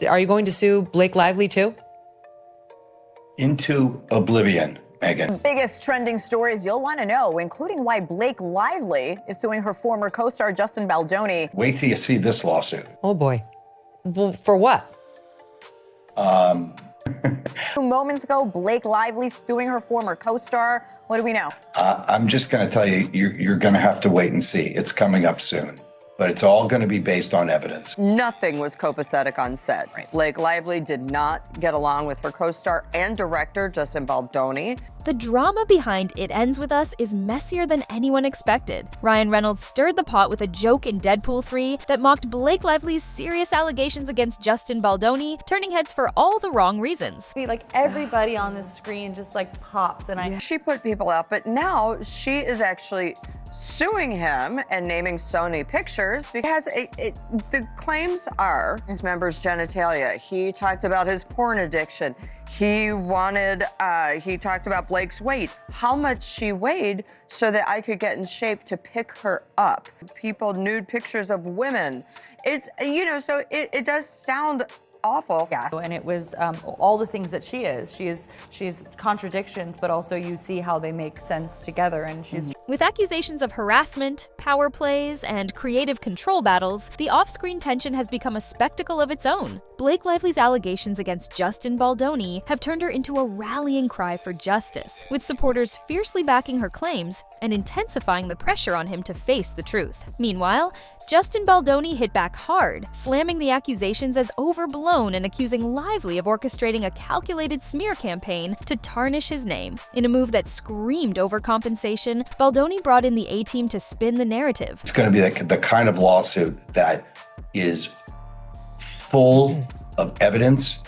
Are you going to sue Blake Lively too? Into oblivion, Megan. Biggest trending stories you'll want to know, including why Blake Lively is suing her former co-star Justin Baldoni. Wait till you see this lawsuit. Oh boy. Well, for what? Moments ago, Blake Lively suing her former co-star. What do we know? I'm just going to tell you, you're going to have to wait and see. It's coming up soon. But it's all going to be based on evidence. Nothing was copacetic on set. Right. Blake Lively did not get along with her co-star and director, Justin Baldoni. The drama behind It Ends With Us is messier than anyone expected. Ryan Reynolds stirred the pot with a joke in Deadpool 3 that mocked Blake Lively's serious allegations against Justin Baldoni, turning heads for all the wrong reasons. Like everybody on the screen just like pops, and She put people out, but now she is actually suing him and naming Sony Pictures because the claims are his members' genitalia. He talked about his porn addiction. He talked about Blake's weight, how much she weighed so that I could get in shape to pick her up. People nude pictures of women. It's, so it does sound awful. Yeah, and it was all the things that she is. She's contradictions, but also you see how they make sense together, and she's. With accusations of harassment, power plays, and creative control battles, the off-screen tension has become a spectacle of its own. Blake Lively's allegations against Justin Baldoni have turned her into a rallying cry for justice, with supporters fiercely backing her claims and intensifying the pressure on him to face the truth. Meanwhile, Justin Baldoni hit back hard, slamming the accusations as overblown and accusing Lively of orchestrating a calculated smear campaign to tarnish his name. In a move that screamed overcompensation, Baldoni brought in the A-team to spin the narrative. It's going to be the kind of lawsuit that is full of evidence.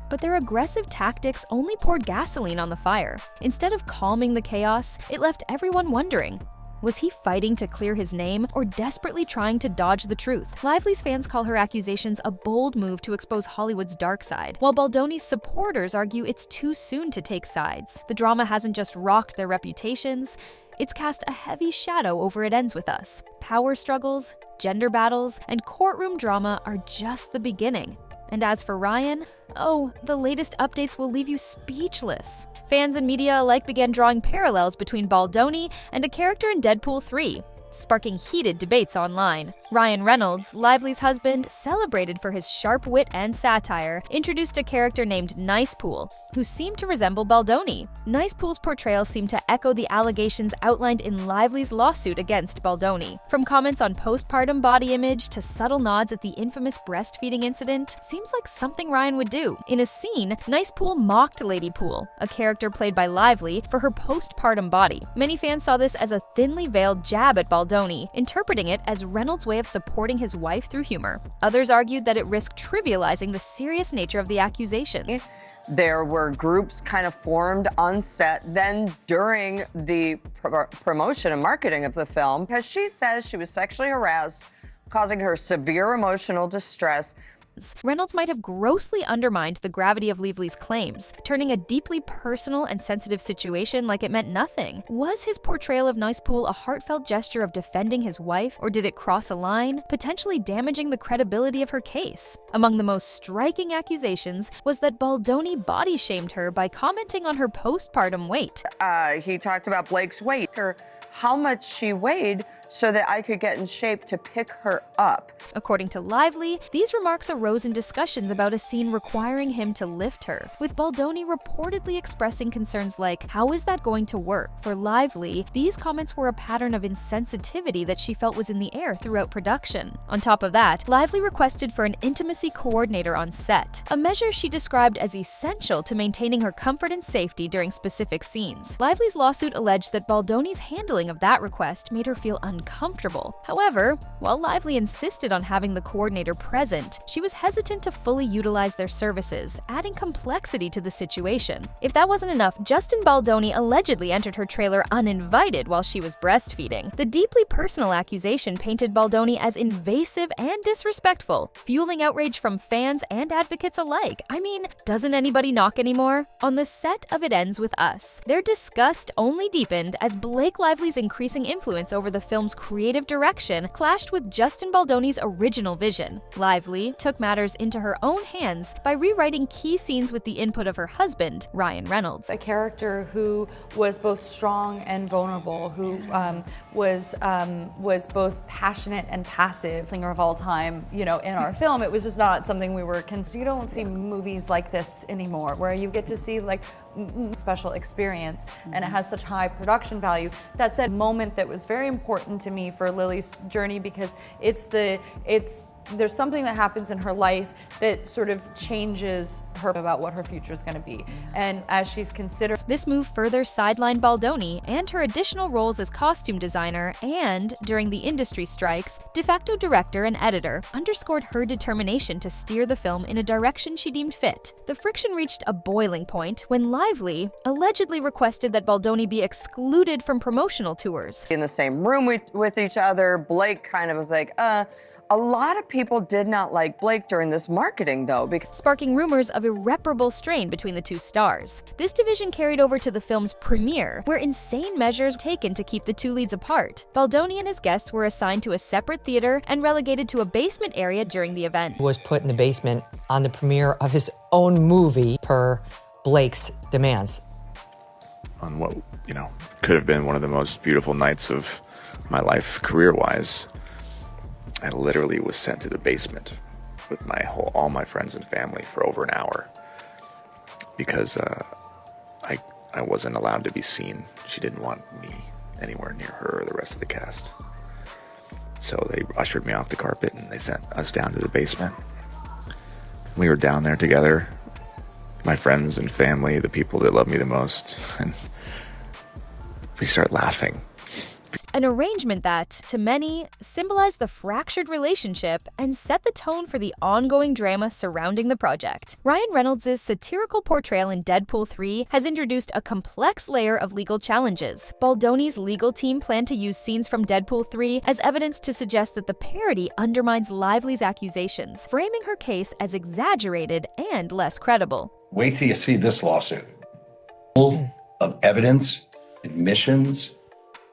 But their aggressive tactics only poured gasoline on the fire. Instead of calming the chaos, it left everyone wondering, was he fighting to clear his name or desperately trying to dodge the truth? Lively's fans call her accusations a bold move to expose Hollywood's dark side, while Baldoni's supporters argue it's too soon to take sides. The drama hasn't just rocked their reputations, it's cast a heavy shadow over It Ends With Us. Power struggles, gender battles, and courtroom drama are just the beginning. And as for Ryan, oh, the latest updates will leave you speechless. Fans and media alike began drawing parallels between Baldoni and a character in Deadpool 3, sparking heated debates online. Ryan Reynolds, Lively's husband, celebrated for his sharp wit and satire, introduced a character named Nicepool, who seemed to resemble Baldoni. Nicepool's portrayal seemed to echo the allegations outlined in Lively's lawsuit against Baldoni. From comments on postpartum body image to subtle nods at the infamous breastfeeding incident, seems like something Ryan would do. In a scene, Nicepool mocked Lady Pool, a character played by Lively, for her postpartum body. Many fans saw this as a thinly veiled jab at Baldoni, interpreting it as Reynolds' way of supporting his wife through humor. Others argued that it risked trivializing the serious nature of the accusation. There were groups kind of formed on set then during the promotion and marketing of the film because she says she was sexually harassed, causing her severe emotional distress. Reynolds might have grossly undermined the gravity of Lively's claims, turning a deeply personal and sensitive situation like it meant nothing. Was his portrayal of Nicepool a heartfelt gesture of defending his wife, or did it cross a line, potentially damaging the credibility of her case? Among the most striking accusations was that Baldoni body-shamed her by commenting on her postpartum weight. He talked about Blake's weight, or how much she weighed so that I could get in shape to pick her up. According to Lively, these remarks arose in discussions about a scene requiring him to lift her, with Baldoni reportedly expressing concerns like, how is that going to work? For Lively, these comments were a pattern of insensitivity that she felt was in the air throughout production. On top of that, Lively requested for an intimacy coordinator on set, a measure she described as essential to maintaining her comfort and safety during specific scenes. Lively's lawsuit alleged that Baldoni's handling of that request made her feel uncomfortable. However, while Lively insisted on having the coordinator present, she was hesitant to fully utilize their services, adding complexity to the situation. If that wasn't enough, Justin Baldoni allegedly entered her trailer uninvited while she was breastfeeding. The deeply personal accusation painted Baldoni as invasive and disrespectful, fueling outrage from fans and advocates alike. I mean, doesn't anybody knock anymore? On the set of It Ends With Us, their disgust only deepened as Blake Lively's Lively's increasing influence over the film's creative direction clashed with Justin Baldoni's original vision. Lively took matters into her own hands by rewriting key scenes with the input of her husband, Ryan Reynolds. A character who was both strong and vulnerable, who was both passionate and passive. Singer of all time, in our film, it was just not something we were. You don't see movies like this anymore, where you get to see like special experience, and it has such high production value. That's a moment that was very important to me for Lily's journey, because there's something that happens in her life that sort of changes her about what her future is going to be. And as she's considered, this move further sidelined Baldoni and her additional roles as costume designer and, during the industry strikes, de facto director and editor, underscored her determination to steer the film in a direction she deemed fit. The friction reached a boiling point when Lively allegedly requested that Baldoni be excluded from promotional tours. In the same room with each other, Blake kind of was like, a lot of people did not like Blake during this marketing, though, because sparking rumors of irreparable strain between the two stars. This division carried over to the film's premiere, where insane measures were taken to keep the two leads apart. Baldoni and his guests were assigned to a separate theater and relegated to a basement area during the event. Was put in the basement on the premiere of his own movie per Blake's demands. On what, could have been one of the most beautiful nights of my life career-wise, I literally was sent to the basement with all my friends and family for over an hour because I wasn't allowed to be seen. She didn't want me anywhere near her or the rest of the cast. So they ushered me off the carpet and they sent us down to the basement. We were down there together, my friends and family, the people that love me the most, and we start laughing. An arrangement that, to many, symbolized the fractured relationship and set the tone for the ongoing drama surrounding the project. Ryan Reynolds' satirical portrayal in Deadpool 3 has introduced a complex layer of legal challenges. Baldoni's legal team planned to use scenes from Deadpool 3 as evidence to suggest that the parody undermines Lively's accusations, framing her case as exaggerated and less credible. Wait till you see this lawsuit. Full of evidence, admissions,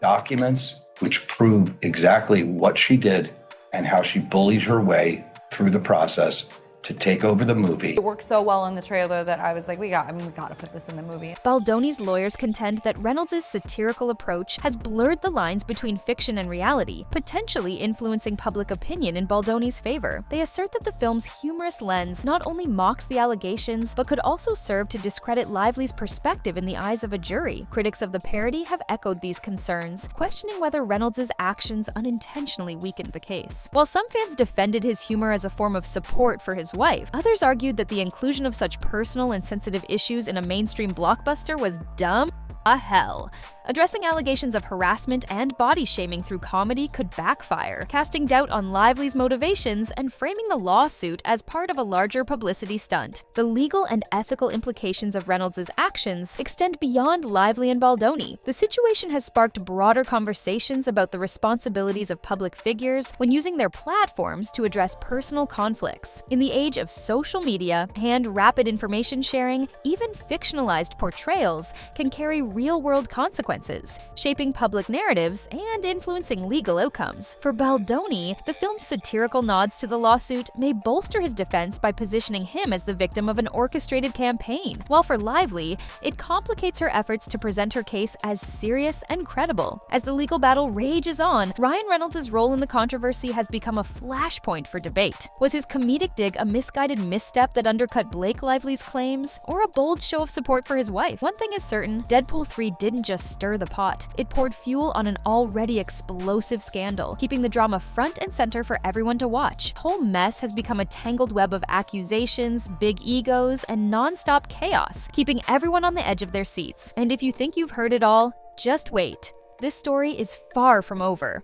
documents which prove exactly what she did and how she bullied her way through the process to take over the movie. it worked so well in the trailer that I was like, we gotta put this in the movie. Baldoni's lawyers contend that Reynolds' satirical approach has blurred the lines between fiction and reality, potentially influencing public opinion in Baldoni's favor. They assert that the film's humorous lens not only mocks the allegations, but could also serve to discredit Lively's perspective in the eyes of a jury. Critics of the parody have echoed these concerns, questioning whether Reynolds' actions unintentionally weakened the case. While some fans defended his humor as a form of support for his wife, others argued that the inclusion of such personal and sensitive issues in a mainstream blockbuster was dumb as hell. Addressing allegations of harassment and body shaming through comedy could backfire, casting doubt on Lively's motivations and framing the lawsuit as part of a larger publicity stunt. The legal and ethical implications of Reynolds' actions extend beyond Lively and Baldoni. The situation has sparked broader conversations about the responsibilities of public figures when using their platforms to address personal conflicts. In the age of social media and rapid information sharing, even fictionalized portrayals can carry real-world consequences, shaping public narratives and influencing legal outcomes. For Baldoni, the film's satirical nods to the lawsuit may bolster his defense by positioning him as the victim of an orchestrated campaign, while for Lively, it complicates her efforts to present her case as serious and credible. As the legal battle rages on, Ryan Reynolds' role in the controversy has become a flashpoint for debate. Was his comedic dig a misguided misstep that undercut Blake Lively's claims, or a bold show of support for his wife? One thing is certain, Deadpool 3 didn't just stir the pot. It poured fuel on an already explosive scandal, keeping the drama front and center for everyone to watch. The whole mess has become a tangled web of accusations, big egos, and non-stop chaos, keeping everyone on the edge of their seats. And if you think you've heard it all, just wait. This story is far from over.